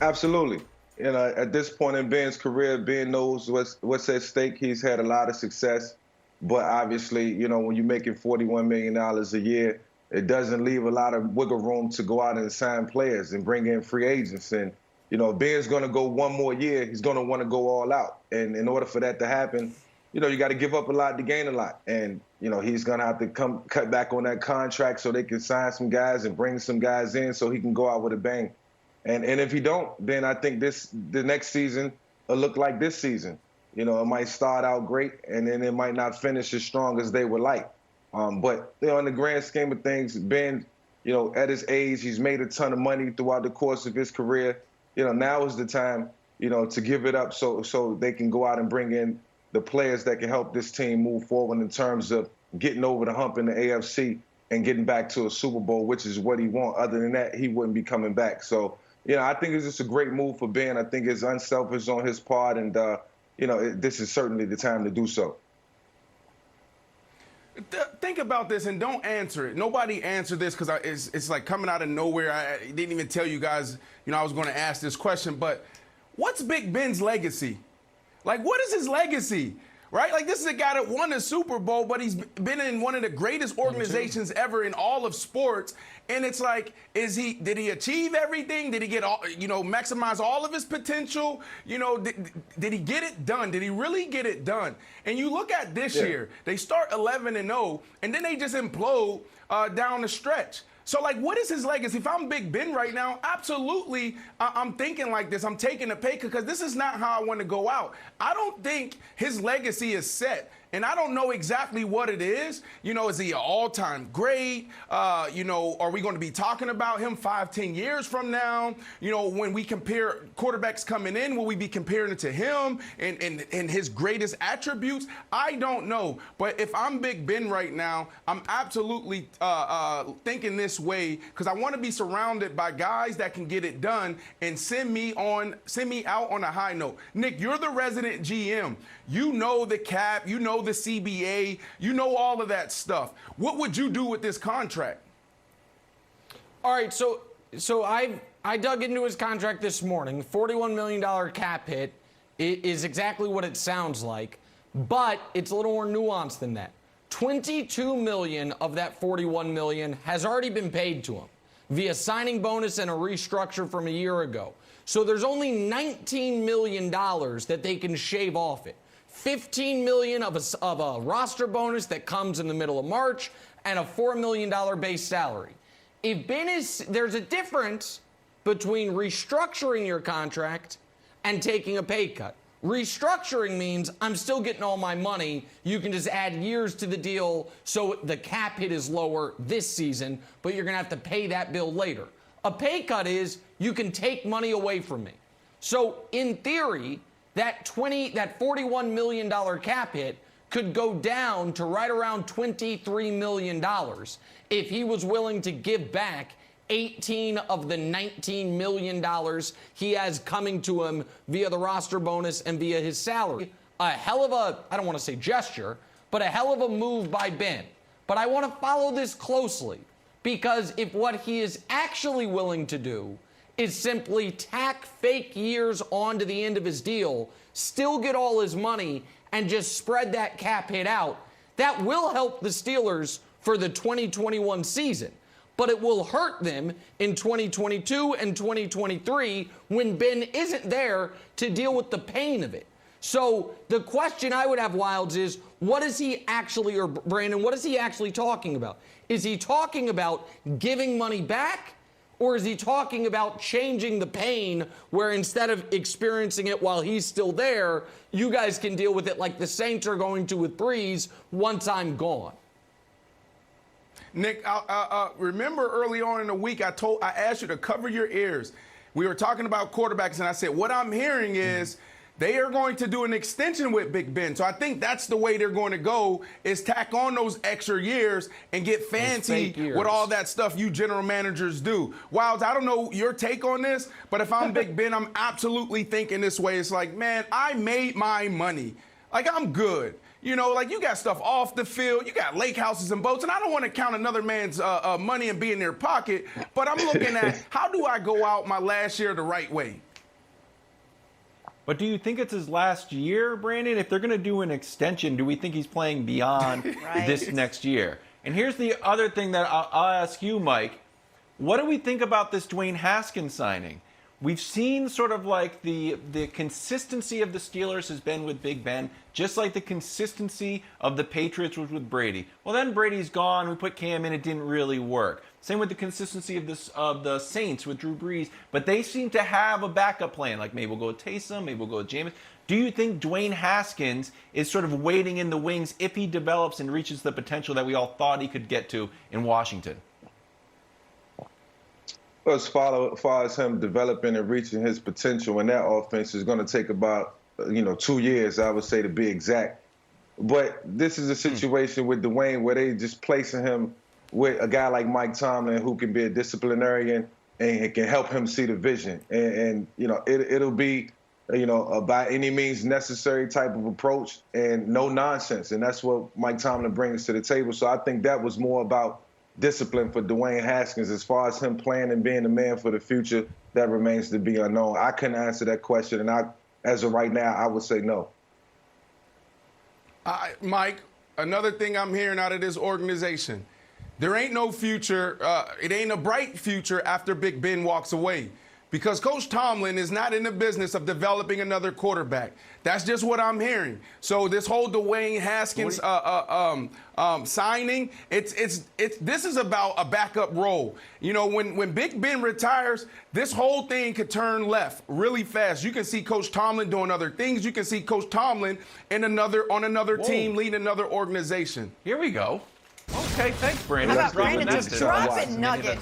Absolutely. At this point in Ben's career, Ben knows what's at stake. He's had a lot of success, but obviously, when you're making $41 million a year, it doesn't leave a lot of wiggle room to go out and sign players and bring in free agents. And if Ben's going to go one more year, he's going to want to go all out. And in order for that to happen, you got to give up a lot to gain a lot. And he's going to have to cut back on that contract so they can sign some guys and bring some guys in so he can go out with a bang. And if he don't, then I think the next season will look like this season. It might start out great, and then it might not finish as strong as they would like. But in the grand scheme of things, Ben, at his age, he's made a ton of money throughout the course of his career. Now is the time, to give it up so they can go out and bring in the players that can help this team move forward in terms of getting over the hump in the AFC and getting back to a Super Bowl, which is what he wants. Other than that, he wouldn't be coming back. So, I think it's just a great move for Ben. I think it's unselfish on his part, and, this is certainly the time to do so. Think about this and don't answer it. Nobody answered this because it's like coming out of nowhere. I didn't even tell you guys, I was going to ask this question, but what's Big Ben's legacy? Like, what is his legacy? Right? Like, this is a guy that won a Super Bowl, but he's been in one of the greatest organizations ever in all of sports. And it's like, did he achieve everything? Did he get all, maximize all of his potential? Did he get it done? Did he really get it done? And you look at this year, they start 11-0, and then they just implode down the stretch. So, like, what is his legacy? If I'm Big Ben right now, absolutely, I'm thinking like this. I'm taking a pay cut because this is not how I want to go out. I don't think his legacy is set. And I don't know exactly what it is. Is he an all-time great? Are we going to be talking about him 5-10 years from now? When we compare quarterbacks coming in, will we be comparing it to him and his greatest attributes? I don't know. But if I'm Big Ben right now, I'm absolutely thinking this way because I want to be surrounded by guys that can get it done and send me out on a high note. Nick, you're the resident GM. You know the cap. You know the CBA. You know all of that stuff. What would you do with this contract? All right, so I dug into his contract this morning. $41 million cap hit is exactly what it sounds like, but it's a little more nuanced than that. $22 million of that $41 million has already been paid to him via signing bonus and a restructure from a year ago. So there's only $19 million that they can shave off it. $15 million of a roster bonus that comes in the middle of March and a $4 million base salary. There's a difference between restructuring your contract and taking a pay cut. Restructuring means I'm still getting all my money. You can just add years to the deal so the cap hit is lower this season, but you're going to have to pay that bill later. A pay cut is you can take money away from me. So in theory, that $41 million cap hit could go down to right around $23 million if he was willing to give back 18 of the $19 million he has coming to him via the roster bonus and via his salary. A hell of a, I don't want to say gesture, but a hell of a move by Ben. But I want to follow this closely because if what he is actually willing to do is simply tack fake years onto the end of his deal, still get all his money, and just spread that cap hit out, that will help the Steelers for the 2021 season. But it will hurt them in 2022 and 2023 when Ben isn't there to deal with the pain of it. So the question I would have, Wilds, is what is he actually, or Brandon, what is he actually talking about? Is he talking about giving money back? Or is he talking about changing the pain where instead of experiencing it while he's still there, you guys can deal with it like the Saints are going to with Breeze once I'm gone? Nick, remember early on in the week, I asked you to cover your ears. We were talking about quarterbacks, and I said, what I'm hearing is they are going to do an extension with Big Ben. So I think that's the way they're going to go, is tack on those extra years and get fancy with all that stuff you general managers do. Wilds, I don't know your take on this, but if I'm Big Ben, I'm absolutely thinking this way. It's like, man, I made my money. Like, I'm good. Like, you got stuff off the field. You got lake houses and boats, and I don't want to count another man's money and be in their pocket, but I'm looking at how do I go out my last year the right way? But do you think it's his last year, Brandon? If they're going to do an extension, do we think he's playing beyond this next year? And here's the other thing that I'll ask you, Mike. What do we think about this Dwayne Haskins signing? We've seen sort of like the consistency of the Steelers has been with Big Ben, just like the consistency of the Patriots was with Brady. Well, then Brady's gone. We put Cam in. It didn't really work. Same with the consistency of the Saints with Drew Brees. But they seem to have a backup plan. Like maybe we'll go with Taysom, maybe we'll go with Jameis. Do you think Dwayne Haskins is sort of waiting in the wings if he develops and reaches the potential that we all thought he could get to in Washington? Well, as far as him developing and reaching his potential in that offense is going to take about 2 years, I would say, to be exact. But this is a situation with Dwayne where they just placing him with a guy like Mike Tomlin who can be a disciplinarian and it can help him see the vision. And it'll be by any means necessary type of approach and no nonsense. And that's what Mike Tomlin brings to the table. So I think that was more about discipline for Dwayne Haskins. As far as him playing and being the man for the future, that remains to be unknown. I couldn't answer that question, and as of right now, I would say no. Mike, another thing I'm hearing out of this organization, there ain't no future. It ain't a bright future after Big Ben walks away. Because Coach Tomlin is not in the business of developing another quarterback. That's just what I'm hearing. So this whole Dwayne Haskins signing, this is about a backup role. When Big Ben retires, this whole thing could turn left really fast. You can see Coach Tomlin doing other things. You can see Coach Tomlin on another team, leading another organization. Here we go. Okay, thanks, Brandon. How about Brandon just dropping Second